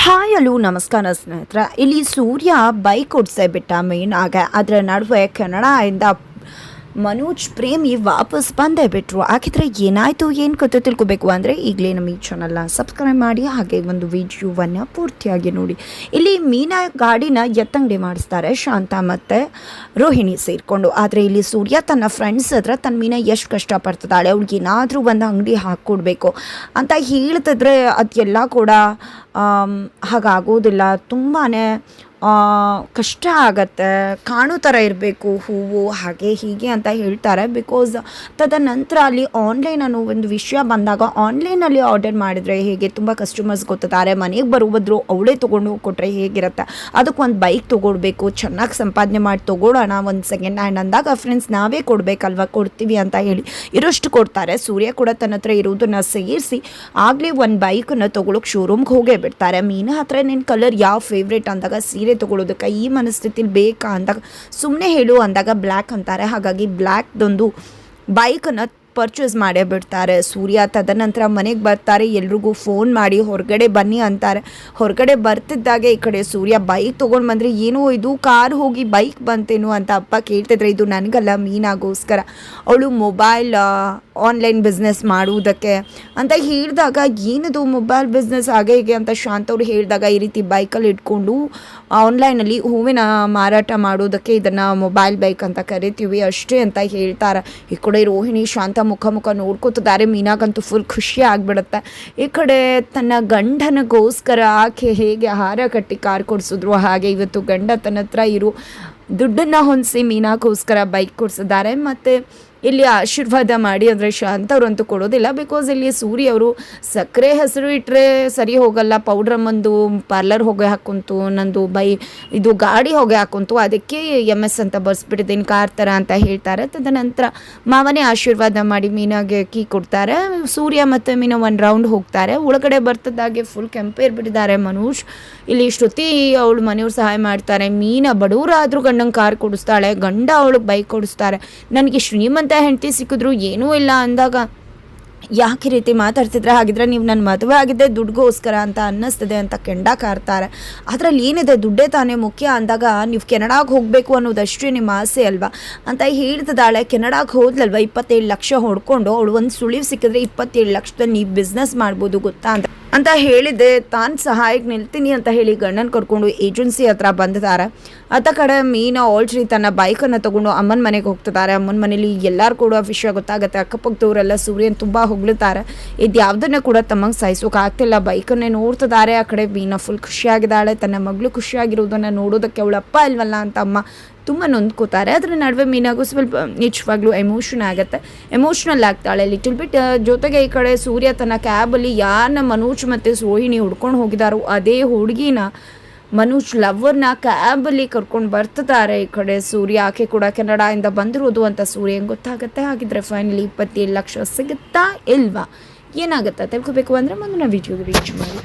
Hi hello ನಮಸ್ಕಾರ ಸ್ನೇಹಿತರೆ. ಇಲ್ಲಿ ಸೂರ್ಯ ಬೈಕ್ ಓಡಿಸೇ ಬಿಟ್ಟ ಮೇನ್ ಆಗ ಅದರ ನಡುವೆ ಕೆನಡಾಯಿಂದ ಮನೋಜ್ ಪ್ರೇಮಿ ವಾಪಸ್ ಬಂದೇ ಬಿಟ್ಟರು. ಹಾಗಿದ್ರೆ ಏನಾಯಿತು ಏನು ಕತೆ ತಿಳ್ಕೊಬೇಕು ಅಂದರೆ ಈಗಲೇ ನಮ್ಮ ಈ ಚಾನಲ್ನ ಸಬ್ಸ್ಕ್ರೈಬ್ ಮಾಡಿ ಹಾಗೆ ಒಂದು ವಿಡಿಯೋವನ್ನು ಪೂರ್ತಿಯಾಗಿ ನೋಡಿ. ಇಲ್ಲಿ ಮೀನಾ ಗಾಡಿನ ಎತ್ತಂಗಡಿ ಮಾಡಿಸ್ತಾರೆ ಶಾಂತ ಮತ್ತು ರೋಹಿಣಿ ಸೇರಿಕೊಂಡು. ಆದರೆ ಇಲ್ಲಿ ಸೂರ್ಯ ತನ್ನ ಫ್ರೆಂಡ್ಸ್ ಹತ್ರ ತನ್ನ ಮೀನಾ ಎಷ್ಟು ಕಷ್ಟಪಡ್ತಿದ್ದಾಳೆ, ಅವ್ಳಿಗೆ ಏನಾದರೂ ಒಂದು ಅಂಗಡಿ ಹಾಕ್ಕೊಡ್ಬೇಕು ಅಂತ ಹೇಳ್ತಿದ್ರೆ ಅದೆಲ್ಲ ಕೂಡ ಹಾಗಾಗೋದಿಲ್ಲ. ತುಂಬಾ ಕಷ್ಟ ಆಗತ್ತೆ, ಕಾಣೋ ಥರ ಇರಬೇಕು ಹೂವು ಹಾಗೆ ಹೀಗೆ ಅಂತ ಹೇಳ್ತಾರೆ. ಬಿಕಾಸ್ ತದನಂತರ ಅಲ್ಲಿ ಆನ್ಲೈನ್ ಅನ್ನೋ ಒಂದು ವಿಷಯ ಬಂದಾಗ ಆನ್ಲೈನಲ್ಲಿ ಆರ್ಡರ್ ಮಾಡಿದರೆ ಹೇಗೆ ತುಂಬ ಕಸ್ಟಮರ್ಸ್ ಗೊತ್ತಿದ್ದಾರೆ, ಮನೆಗೆ ಬರುವುದ್ರು ಅವಳೇ ತೊಗೊಂಡು ಹೋಗಿ ಕೊಟ್ಟರೆ ಹೇಗಿರುತ್ತೆ. ಅದಕ್ಕೆ ಒಂದು ಬೈಕ್ ತೊಗೊಳ್ಬೇಕು, ಚೆನ್ನಾಗಿ ಸಂಪಾದನೆ ಮಾಡಿ ತೊಗೊಳ್ಳೋಣ ಒಂದು ಸೆಕೆಂಡ್ ಹ್ಯಾಂಡ್ ಅಂದಾಗ ಫ್ರೆಂಡ್ಸ್ ನಾವೇ ಕೊಡಬೇಕಲ್ವ, ಕೊಡ್ತೀವಿ ಅಂತ ಹೇಳಿ ಇರೋಷ್ಟು ಕೊಡ್ತಾರೆ. ಸೂರ್ಯ ಕೂಡ ತನ್ನ ಹತ್ರ ಇರೋದನ್ನು ಸೇರಿಸಿ ಆಗಲೇ ಒಂದು ಬೈಕನ್ನು ತೊಗೊಳಕ್ಕೆ ಶೋರೂಮ್ಗೆ ಹೋಗೇ ಬಿಡ್ತಾರೆ. ಮೀನ ಹತ್ರ ನಿನ್ನ ಕಲರ್ ಯಾವ ಫೇವ್ರೇಟ್ ಅಂದಾಗ ಸೀರೆ ತೊಗೊಳೋದಕ್ಕೆ ಈ ಮನಸ್ಥಿತಿಲಿ ಬೇಕಾ ಅಂದಾಗ ಸುಮ್ಮನೆ ಹೇಳು ಅಂದಾಗ ಬ್ಲ್ಯಾಕ್ ಅಂತಾರೆ. ಹಾಗಾಗಿ ಬ್ಲ್ಯಾಕ್ದೊಂದು ಬೈಕನ್ನು ಪರ್ಚೇಸ್ ಮಾಡೇ ಬಿಡ್ತಾರೆ ಸೂರ್ಯ. ತದನಂತರ ಮನೆಗೆ ಬರ್ತಾರೆ, ಎಲ್ರಿಗೂ ಫೋನ್ ಮಾಡಿ ಹೊರಗಡೆ ಬನ್ನಿ ಅಂತಾರೆ. ಹೊರಗಡೆ ಬರ್ತಿದ್ದಾಗೆ ಈ ಕಡೆ ಸೂರ್ಯ ಬೈಕ್ ತೊಗೊಂಡು ಬಂದರೆ ಏನೋ ಇದು ಕಾರ್ ಹೋಗಿ ಬೈಕ್ ಬಂತೇನು ಅಂತ ಅಪ್ಪ ಕೇಳ್ತಿದ್ರೆ, ಇದು ನನಗಲ್ಲ ಮೀನಾಗೋಸ್ಕರ, ಅವಳು ಮೊಬೈಲ್ ಆನ್ಲೈನ್ ಬಿಸ್ನೆಸ್ ಮಾಡುವುದಕ್ಕೆ ಅಂತ ಹೇಳಿದಾಗ ಏನದು ಮೊಬೈಲ್ ಬಿಸ್ನೆಸ್ ಹಾಗೆ ಹೀಗೆ ಅಂತ ಶಾಂತವ್ರು ಹೇಳಿದಾಗ ಈ ರೀತಿ ಬೈಕಲ್ಲಿ ಇಟ್ಕೊಂಡು ಆನ್ಲೈನಲ್ಲಿ ಹೂವಿನ ಮಾರಾಟ ಮಾಡೋದಕ್ಕೆ ಇದನ್ನು ಮೊಬೈಲ್ ಬೈಕ್ ಅಂತ ಕರಿತೀವಿ ಅಷ್ಟೇ ಅಂತ ಹೇಳ್ತಾರೆ. ಈ ಕಡೆ ರೋಹಿಣಿ ಶಾಂತ ಮುಖ ನೋಡ್ಕೋತಿದ್ದಾರೆ. ಮೀನಾಗಂತೂ ಫುಲ್ ಖುಷಿ ಆಗಿಬಿಡುತ್ತೆ. ಈ ಕಡೆ ತನ್ನ ಗಂಡನಿಗೋಸ್ಕರ ಆಕೆ ಹೇಗೆ ಹಾರ ಕಟ್ಟಿ ಕಾರ್ ಕೊಡಿಸಿದ್ರು ಹಾಗೆ ಇವತ್ತು ಗಂಡ ತನ್ನ ಹತ್ರ ಇರೋ ದುಡ್ಡನ್ನು ಹೊಂದಿಸಿ ಮೀನಾಗೋಸ್ಕರ ಬೈಕ್ ಕೊಡಿಸಿದ್ದಾರೆ. ಮತ್ತು ಇಲ್ಲಿ ಆಶೀರ್ವಾದ ಮಾಡಿ ಅಂದರೆ ಶಾಂತವ್ರಂತೂ ಕೊಡೋದಿಲ್ಲ. ಬಿಕಾಸ್ ಇಲ್ಲಿ ಸೂರ್ಯ ಅವರು ಸಕ್ಕರೆ ಹೆಸರು ಇಟ್ಟರೆ ಸರಿ ಹೋಗಲ್ಲ, ಪೌಡ್ರಮ್ಮಂದು ಪಾರ್ಲರ್ ಹೊಗೆ ಹಾಕೊಂತು, ನಂದು ಇದು ಗಾಡಿ ಹೊಗೆ ಹಾಕೊಂತು, ಅದಕ್ಕೆ MS ಅಂತ ಬರ್ಸ್ಬಿಟ್ಟಿದ್ದೀನಿ ಕಾರ್ ಥರ ಅಂತ ಹೇಳ್ತಾರೆ. ತದನಂತರ ಮಾವನೇ ಆಶೀರ್ವಾದ ಮಾಡಿ ಮೀನಾಗೆ ಕೀ ಕೊಡ್ತಾರೆ. ಸೂರ್ಯ ಮತ್ತು ಮೀನಾ ಒಂದು ರೌಂಡ್ ಹೋಗ್ತಾರೆ. ಒಳಗಡೆ ಬರ್ತದಾಗೆ ಫುಲ್ ಕೆಂಪೇರ್ಬಿಟ್ಟಿದ್ದಾರೆ ಮನೋಜ್. ಇಲ್ಲಿ ಶ್ರುತಿ ಅವಳು ಮನೆಯವ್ರು ಸಹಾಯ ಮಾಡ್ತಾರೆ. ಮೀನಾ ಬಡವರಾದರೂ ಗಂಡಂಗೆ ಕಾರ್ ಕೊಡಿಸ್ತಾಳೆ, ಗಂಡ ಅವಳಿಗೆ ಬೈಕ್ ಕೊಡಿಸ್ತಾರೆ. ನನಗೆ ಶ್ರೀಮಂತ ಹೆಂಡತಿ ಸಿಕ್ಕಿದ್ರು ಏನೂ ಇಲ್ಲ ಅಂದಾಗ ಯಾಕೆ ರೀತಿ ಮಾತಾಡ್ತಿದ್ರೆ, ಹಾಗಿದ್ರೆ ನೀವು ನನ್ನ ಮದುವೆ ಆಗಿದ್ದೆ ದುಡ್ಗೋಸ್ಕರ ಅಂತ ಅನ್ನಿಸ್ತದೆ ಅಂತ ಕೆಂಡ ಕಾರ್ತಾರೆ. ಅದರಲ್ಲಿ ಏನಿದೆ, ದುಡ್ಡೇ ತಾನೇ ಮುಖ್ಯ ಅಂದಾಗ ನೀವು ಕೆನಡಾಗೆ ಹೋಗಬೇಕು ಅನ್ನೋದಷ್ಟೇ ನಿಮ್ಮ ಆಸೆ ಅಲ್ವಾ ಅಂತ ಹೇಳ್ತಿದ್ದಾಳೆ. ಕೆನಡಾಗೆ ಹೋದ್ಲಲ್ವ 27 ಲಕ್ಷ ಹೊಡ್ಕೊಂಡು, ಅವಳು ಒಂದು ಸುಳಿವು ಸಿಕ್ಕಿದ್ರೆ 27 ಲಕ್ಷದಲ್ಲಿ ನೀವು ಬಿಸ್ನೆಸ್ ಮಾಡ್ಬೋದು ಗೊತ್ತಾ ಅಂತ ಹೇಳಿದೆ. ತಾನು ಸಹಾಯಕ್ಕೆ ನಿಲ್ತೀನಿ ಅಂತ ಹೇಳಿ ಗಂಡನ ಕರ್ಕೊಂಡು ಏಜೆನ್ಸಿ ಹತ್ರ ಬಂದಿದ್ದಾರೆ. ಅತ್ತ ಕಡೆ ಮೀನಾ ಆಲ್ರೆಡಿ ತನ್ನ ಬೈಕನ್ನು ತೊಗೊಂಡು ಅಮ್ಮನ ಮನೆಗೆ ಹೋಗ್ತಿದ್ದಾರೆ. ಅಮ್ಮನ ಮನೇಲಿ ಎಲ್ಲರೂ ಕೂಡ ವಿಷಯ ಗೊತ್ತಾಗುತ್ತೆ. ಅಕ್ಕಪಕ್ಕದವರೆಲ್ಲ ಸೂರ್ಯನ ತುಂಬ ಹೊಗಳುತ್ತಾರೆ. ಇದು ಯಾವುದನ್ನು ಕೂಡ ತಮ್ಮಂಗೆ ಸಹಿಸೋಕೆ ಆಗ್ತಿಲ್ಲ. ಬೈಕನ್ನೇ ನೋಡ್ತಿದ್ದಾರೆ. ಆ ಕಡೆ ಮೀನಾ ಫುಲ್ ಖುಷಿಯಾಗಿದ್ದಾಳೆ. ತನ್ನ ಮಗಳು ಖುಷಿಯಾಗಿರೋದನ್ನು ನೋಡೋದಕ್ಕೆ ಅವಳಪ್ಪ ಇಲ್ವಲ್ಲ ಅಂತ ಅಮ್ಮ ತುಂಬ ನೊಂದ್ಕೋತಾರೆ. ಅದರ ನಡುವೆ ಮೀನಾಗೂ ಸ್ವಲ್ಪ ನಿಜವಾಗ್ಲೂ ಎಮೋಷ್ನಲ್ ಆಗ್ತಾಳೆ ಲಿಟಲ್ ಬಿಟ್. ಜೊತೆಗೆ ಈ ಕಡೆ ಸೂರ್ಯ ತನ್ನ ಕ್ಯಾಬಲ್ಲಿ ಯಾರನ್ನ ಮನೋಜ್ ಮತ್ತು ರೋಹಿಣಿ ಹುಡ್ಕೊಂಡು ಹೋಗಿದ್ದಾರೋ ಅದೇ ಹುಡುಗಿನ ಮನೋಜ್ ಲವ್ವರ್ನ ಕ್ಯಾಬಲ್ಲಿ ಕರ್ಕೊಂಡು ಬರ್ತಿದ್ದಾರೆ. ಈ ಕಡೆ ಸೂರ್ಯ ಆಕೆ ಕೂಡ ಕೆನಡಾಯಿಂದ ಬಂದಿರೋದು ಅಂತ ಸೂರ್ಯಂಗೆ ಗೊತ್ತಾಗುತ್ತೆ. ಹಾಗಿದ್ರೆ ಫೈನಲಿ 27 ಲಕ್ಷ ಸಿಗುತ್ತಾ ಇಲ್ವಾ, ಏನಾಗುತ್ತೆ ತಿಳ್ಕೊಬೇಕು ಅಂದರೆ ಮುಂದಿನ ವಿಡಿಯೋಗೆ ರೀಚ್ ಮಾಡಿ.